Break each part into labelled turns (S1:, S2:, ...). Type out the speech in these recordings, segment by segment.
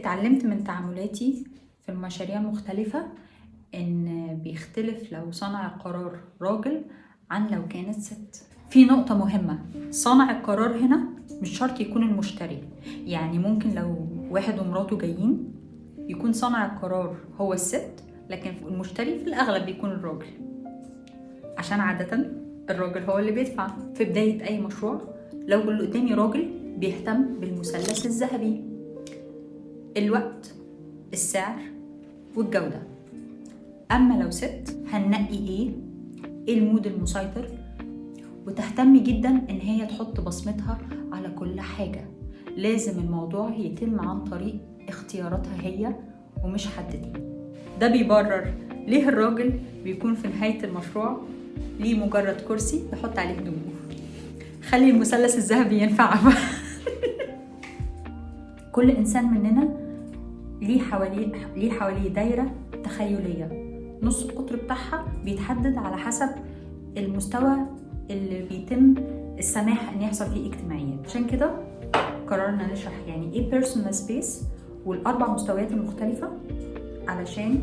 S1: اتعلمت من تعاملاتي في المشاريع المختلفة إن بيختلف لو صانع القرار راجل عن لو كانت ست. في نقطة مهمة، صانع القرار هنا مش شرط يكون المشتري. يعني ممكن لو واحد ومراته جايين يكون صانع القرار هو الست، لكن المشتري في الأغلب بيكون الراجل، عشان عادة الراجل هو اللي بيدفع في بداية أي مشروع. لو اللي قدامي راجل بيهتم بالمثلث الذهبي: الوقت، السعر، والجودة. أما لو ست هننقي إيه المود المسيطر، وتهتم جدا إن هي تحط بصمتها على كل حاجة. لازم الموضوع يتم عن طريق اختياراتها هي ومش حد تاني. ده بيبرر ليه الراجل بيكون في نهاية المشروع ليه مجرد كرسي يحط عليه هدومه. خلي المثلث الذهبي ينفع. كل إنسان مننا ليه حواليه دايرة تخيلية، نص القطر بتاعها بيتحدد على حسب المستوى اللي بيتم السماح ان يحصل فيه اجتماعيات. عشان كده قررنا نشرح يعني ايه personal space والاربع مستويات المختلفة، علشان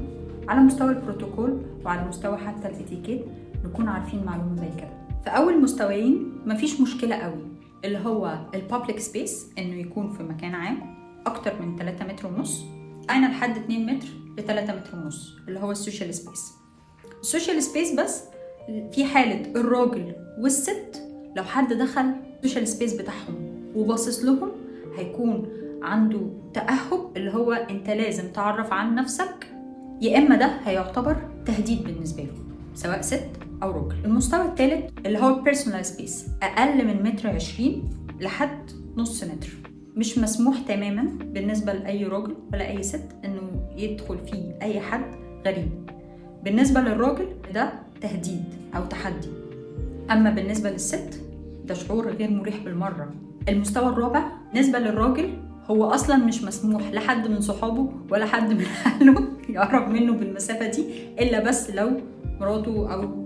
S1: على مستوى البروتوكول وعلى مستوى حتى الاتيكيت نكون عارفين معلومة زي كده. في اول مستويين مفيش مشكلة قوي، اللي هو البابليك سبيس، انه يكون في مكان عام اكتر من 3 متر ونص، انا لحد 2 متر ل 3 متر ونص، اللي هو السوشيال سبيس. السوشيال سبيس بس في حالة الراجل والست، لو حد دخل السوشيال سبيس بتاعهم وباصص لهم هيكون عنده تأهب، اللي هو انت لازم تعرف عن نفسك، يا اما ده هيعتبر تهديد بالنسبة له سواء ست او راجل. المستوى الثالث اللي هو البيرسونال سبيس، اقل من 1.20 متر لحد نص متر، مش مسموح تماما بالنسبة لأي راجل ولا أي ست إنه يدخل فيه أي حد غريب. بالنسبة للراجل ده تهديد أو تحدي، أما بالنسبة للست ده شعور غير مريح بالمرة. المستوى الرابع بالنسبة للراجل هو أصلا مش مسموح لحد من صحابه ولا حد من أهله يقرب منه بالمسافة دي، إلا بس لو مراته أو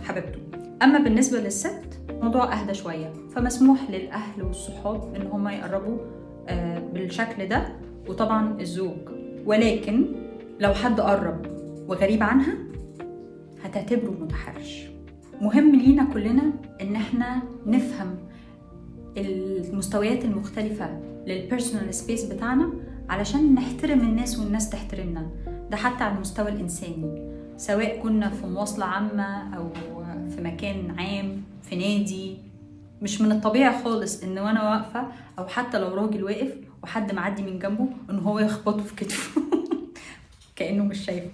S1: حبيبته. أما بالنسبة للست الموضوع أهدى شوية، فمسموح للأهل والصحاب إن هم يقربوا بالشكل ده، وطبعا الزوج. ولكن لو حد قرب وغريب عنها هتعتبره متحرش. مهم لينا كلنا إن احنا نفهم المستويات المختلفة للبيرسونال سبيس بتاعنا، علشان نحترم الناس والناس تحترمنا. ده حتى على المستوى الإنساني، سواء كنا في مواصلة عامة أو في مكان عام، في نادي. مش من الطبيعي خالص إن وأنا واقفة أو حتى لو راجل واقف وحد معدي من جنبه إن هو يخبطه في كتفه كأنه مش شايفه.